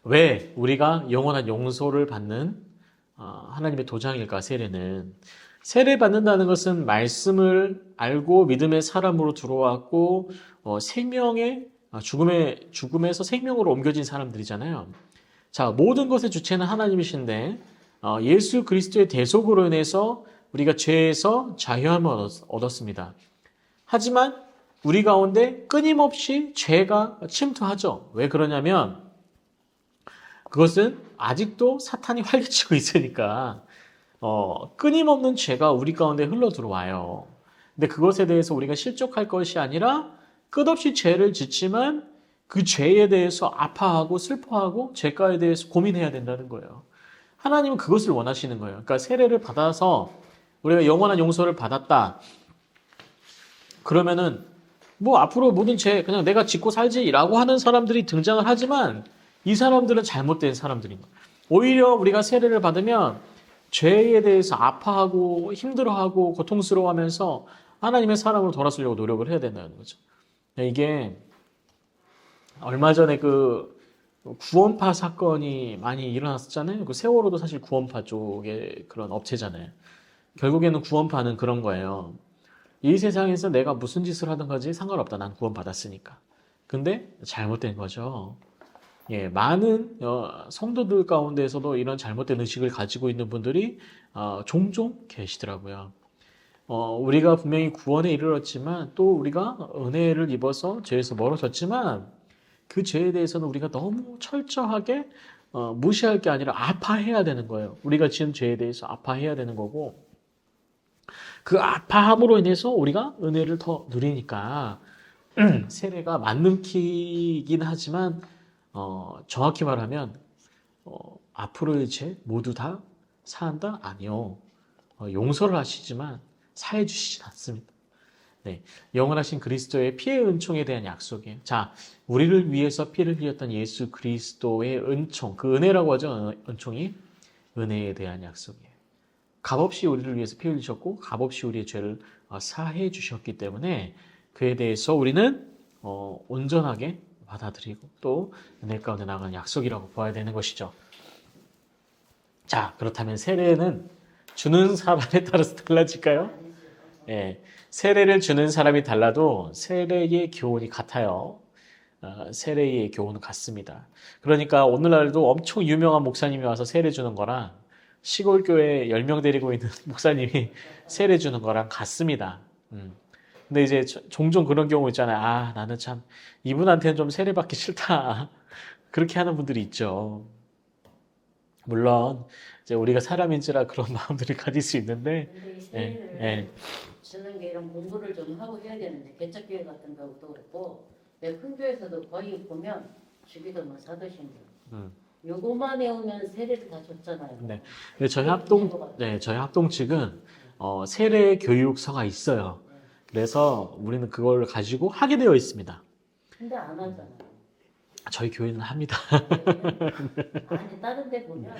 왜 우리가 영원한 용서를 받는 하나님의 도장일까? 세례는 세례 받는다는 것은 말씀을 알고 믿음의 사람으로 들어왔고 죽음에서 생명으로 옮겨진 사람들이잖아요. 자, 모든 것의 주체는 하나님이신데 예수 그리스도의 대속으로 인해서 우리가 죄에서 자유함을 얻었습니다. 하지만 우리 가운데 끊임없이 죄가 침투하죠. 왜 그러냐면 그것은 아직도 사탄이 활개치고 있으니까 끊임없는 죄가 우리 가운데 흘러 들어와요. 근데 그것에 대해서 우리가 실족할 것이 아니라 끝없이 죄를 짓지만 그 죄에 대해서 아파하고 슬퍼하고 죄가에 대해서 고민해야 된다는 거예요. 하나님은 그것을 원하시는 거예요. 그러니까 세례를 받아서 우리가 영원한 용서를 받았다. 그러면은 뭐 앞으로 모든 죄 그냥 내가 짓고 살지라고 하는 사람들이 등장을 하지만 이 사람들은 잘못된 사람들인 거예요. 오히려 우리가 세례를 받으면 죄에 대해서 아파하고 힘들어하고 고통스러워하면서 하나님의 사람으로 돌아서려고 노력을 해야 된다는 거죠. 이게 얼마 전에 그 구원파 사건이 많이 일어났었잖아요. 그 세월호도 사실 구원파 쪽의 그런 업체잖아요. 결국에는 구원파는 그런 거예요. 이 세상에서 내가 무슨 짓을 하든 가지 상관없다. 난 구원받았으니까. 근데 잘못된 거죠. 예, 많은 성도들 가운데에서도 이런 잘못된 의식을 가지고 있는 분들이 종종 계시더라고요. 우리가 분명히 구원에 이르렀지만 또 우리가 은혜를 입어서 죄에서 멀어졌지만 그 죄에 대해서는 우리가 너무 철저하게 무시할 게 아니라 아파해야 되는 거예요. 우리가 지은 죄에 대해서 아파해야 되는 거고 그 아파함으로 인해서 우리가 은혜를 더 누리니까 세례가 맞는키긴 하지만 정확히 말하면 앞으로의 죄 모두 다 사한다? 아니요. 용서를 하시지만 사해 주시진 않습니다. 네, 영원하신 그리스도의 피의 은총에 대한 약속이에요. 자, 우리를 위해서 피를 흘렸던 예수 그리스도의 은총, 그 은혜라고 하죠. 은총이 은혜에 대한 약속이에요. 값없이 우리를 위해서 피 흘리셨고 값없이 우리의 죄를 사해 주셨기 때문에 그에 대해서 우리는 온전하게 받아들이고 또 은혜 가운데 나가는 약속이라고 봐야 되는 것이죠. 자, 그렇다면 세례는 주는 사람에 따라서 달라질까요? 예, 세례를 주는 사람이 달라도 세례의 교훈이 같아요. 세례의 교훈은 같습니다. 그러니까 오늘날도 엄청 유명한 목사님이 와서 세례 주는 거랑 시골 교회 10명 데리고 있는 목사님이 세례 주는 거랑 같습니다. 근데 이제 종종 그런 경우 있잖아요. 아, 나는 참 이분한테는 좀 세례 받기 싫다. 그렇게 하는 분들이 있죠. 물론 이제 우리가 사람인지라 그런 마음들이 가질 수 있는데 근데 이 예, 세례를 예. 주는 게 이런 공부를 좀 하고 해야 되는데 개척교회 같은 경우도 그렇고 큰 교회에서도 거의 보면 주기도 뭐 사도신경 음. 요거만 외우면 세례를 다 줬잖아요. 네. 근데 저희 합동 측은 세례 교육서가 있어요. 그래서 우리는 그걸 가지고 하게 되어 있습니다. 근데 안 하잖아요. 저희 교회는 합니다. 아니 다른 데 보면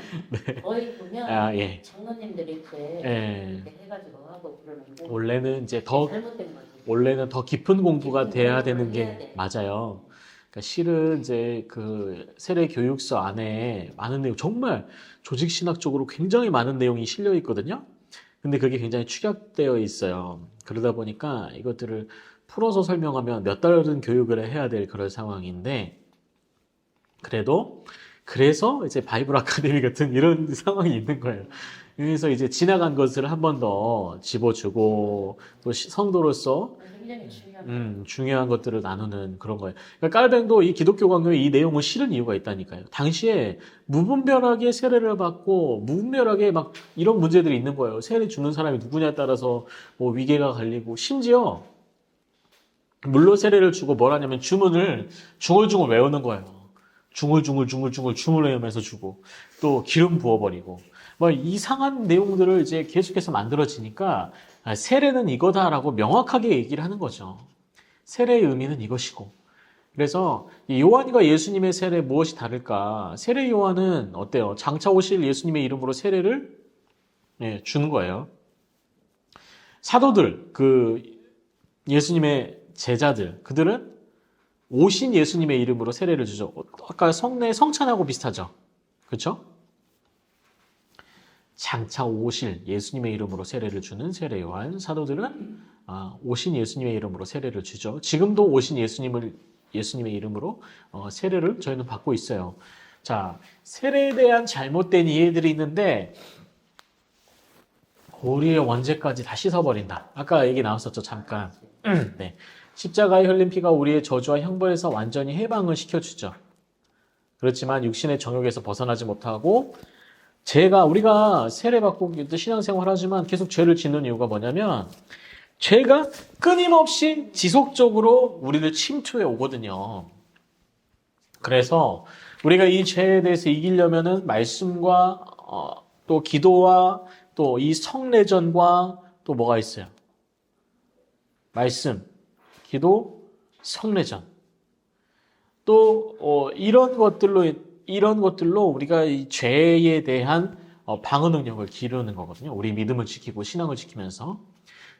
거의 보면 아, 예. 장로님들이 이렇게 예. 해가지고 하고 그러는데 원래는 이제 더 잘못된 거지. 원래는 더 깊은 공부가 깊은 돼야 공부를 되는 해야 게 돼. 맞아요. 그러니까 실은 이제 그 세례 교육서 안에 많은 내용, 정말 조직 신학적으로 굉장히 많은 내용이 실려 있거든요. 근데 그게 굉장히 축약되어 있어요. 그러다 보니까 이것들을 풀어서 설명하면 몇 달은 교육을 해야 될 그런 상황인데 그래서 이제 바이블 아카데미 같은 이런 상황이 있는 거예요. 그래서 이제 지나간 것을 한 번 더 집어주고 또 성도로서 굉장히 중요한 중요한 것들을 나누는 그런 거예요. 그러니까 깔뱅도 이 기독교 강요에 이 내용을 실은 이유가 있다니까요. 당시에 무분별하게 세례를 받고 무분별하게 막 이런 문제들이 있는 거예요. 세례 주는 사람이 누구냐에 따라서 뭐 위계가 갈리고 심지어 물로 세례를 주고 뭘 하냐면 주문을 중얼중얼 외우는 거예요. 중얼중얼 주문을 외우면서 주고 또 기름 부어버리고 뭐 이상한 내용들을 이제 계속해서 만들어지니까 세례는 이거다라고 명확하게 얘기를 하는 거죠. 세례의 의미는 이것이고. 그래서 이 요한과 예수님의 세례 무엇이 다를까? 세례 요한은 어때요? 장차 오실 예수님의 이름으로 세례를 주는 거예요. 사도들, 그 예수님의 제자들, 그들은 오신 예수님의 이름으로 세례를 주죠. 아까 성찬하고 비슷하죠. 그렇죠? 장차 오실 예수님의 이름으로 세례를 주는 세례 요한, 사도들은 오신 예수님의 이름으로 세례를 주죠. 지금도 오신 예수님의 이름으로 세례를 저희는 받고 있어요. 자, 세례에 대한 잘못된 이해들이 있는데 우리의 원죄까지 다 씻어버린다. 아까 얘기 나왔었죠, 잠깐. 네. 십자가의 흘린 피가 우리의 저주와 형벌에서 완전히 해방을 시켜주죠. 그렇지만 육신의 정욕에서 벗어나지 못하고 우리가 세례받고 신앙생활 하지만 계속 죄를 짓는 이유가 뭐냐면 죄가 끊임없이 지속적으로 우리를 침투해 오거든요. 그래서 우리가 이 죄에 대해서 이기려면은 말씀과 또 기도와 또 이 성례전과 또 뭐가 있어요? 말씀, 기도, 성례전. 또 이런 것들로 우리가 이 죄에 대한 방어 능력을 기르는 거거든요. 우리 믿음을 지키고 신앙을 지키면서.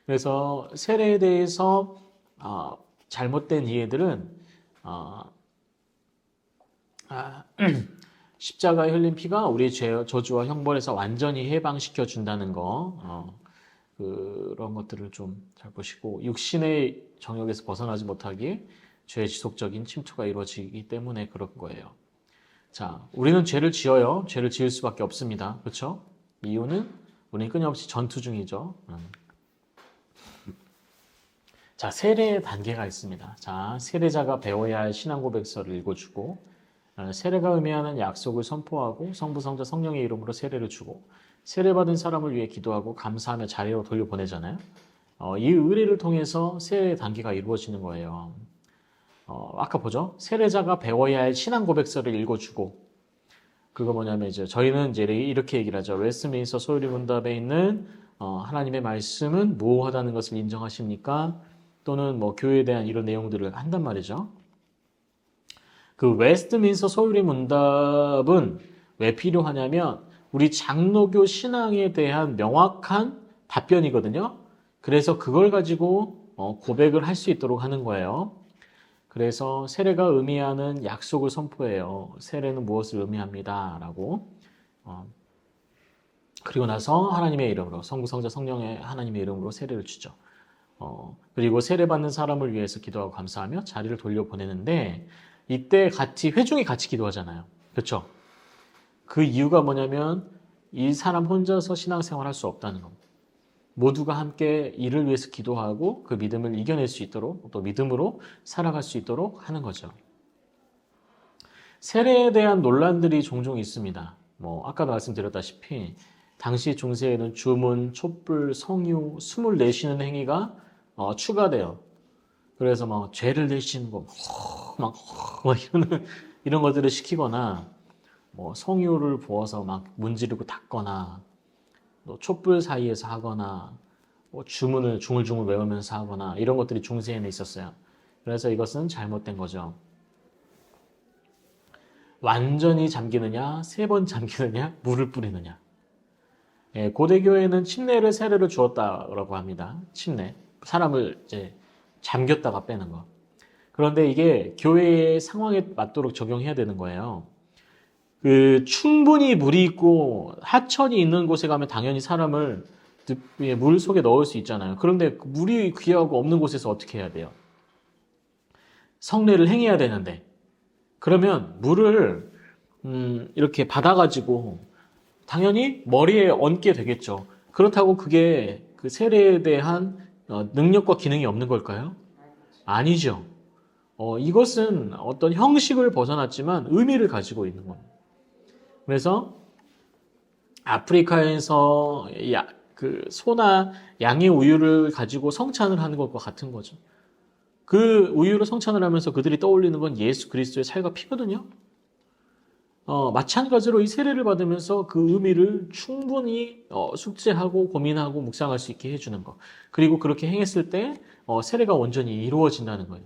그래서 세례에 대해서 잘못된 이해들은 십자가에 흘린 피가 우리의 저주와 형벌에서 완전히 해방시켜 준다는 거. 그런 것들을 좀 잘 보시고 육신의 정욕에서 벗어나지 못하게 죄의 지속적인 침투가 이루어지기 때문에 그런 거예요. 자, 우리는 죄를 지어요. 죄를 지을 수밖에 없습니다. 그렇죠? 이유는 우리는 끊임없이 전투 중이죠. 자, 세례의 단계가 있습니다. 자, 세례자가 배워야 할 신앙 고백서를 읽어주고 세례가 의미하는 약속을 선포하고 성부, 성자, 성령의 이름으로 세례를 주고 세례받은 사람을 위해 기도하고 감사하며 자리로 돌려보내잖아요. 이 의례를 통해서 세례 단계가 이루어지는 거예요. 아까 보죠. 세례자가 배워야 할 신앙 고백서를 읽어주고 그거 뭐냐면 이제 저희는 이제 이렇게 얘기를 하죠. 웨스트민스터 소유리 문답에 있는 하나님의 말씀은 무효하다는 것을 인정하십니까? 또는 뭐 교회에 대한 이런 내용들을 한단 말이죠. 그 웨스트민스터 소유리 문답은 왜 필요하냐면 우리 장로교 신앙에 대한 명확한 답변이거든요. 그래서 그걸 가지고 고백을 할 수 있도록 하는 거예요. 그래서 세례가 의미하는 약속을 선포해요. 세례는 무엇을 의미합니다. 라고. 그리고 나서 하나님의 이름으로 성부, 성자, 성령의 하나님의 이름으로 세례를 주죠. 그리고 세례받는 사람을 위해서 기도하고 감사하며 자리를 돌려보내는데 이때 같이 회중이 같이 기도하잖아요. 그렇죠? 그 이유가 뭐냐면 이 사람 혼자서 신앙생활할 수 없다는 겁니다. 모두가 함께 이를 위해서 기도하고 그 믿음을 이겨낼 수 있도록 또 믿음으로 살아갈 수 있도록 하는 거죠. 세례에 대한 논란들이 종종 있습니다. 아까도 말씀드렸다시피 당시 중세에는 주문, 촛불, 성유, 숨을 내쉬는 행위가 추가돼요. 그래서 죄를 내쉬는 거, 이런 것들을 시키거나, 성유를 부어서 문지르고 닦거나, 또 촛불 사이에서 하거나, 주문을 중얼중얼 외우면서 하거나, 이런 것들이 중세에는 있었어요. 그래서 이것은 잘못된 거죠. 완전히 잠기느냐, 3번 잠기느냐, 물을 뿌리느냐. 예, 고대교회는 침례를 세례를 주었다라고 합니다. 침례. 사람을 이제 잠겼다가 빼는 거. 그런데 이게 교회의 상황에 맞도록 적용해야 되는 거예요. 충분히 물이 있고 하천이 있는 곳에 가면 당연히 사람을 물 속에 넣을 수 있잖아요. 그런데 물이 귀하고 없는 곳에서 어떻게 해야 돼요? 성례를 행해야 되는데. 그러면 물을 이렇게 받아가지고 당연히 머리에 얹게 되겠죠. 그렇다고 그게 그 세례에 대한 능력과 기능이 없는 걸까요? 아니죠. 이것은 어떤 형식을 벗어났지만 의미를 가지고 있는 겁니다. 그래서 아프리카에서 소나 양의 우유를 가지고 성찬을 하는 것과 같은 거죠. 그 우유로 성찬을 하면서 그들이 떠올리는 건 예수 그리스도의 살과 피거든요. 마찬가지로 이 세례를 받으면서 그 의미를 충분히 숙지하고 고민하고 묵상할 수 있게 해주는 것. 그리고 그렇게 행했을 때 세례가 온전히 이루어진다는 거예요.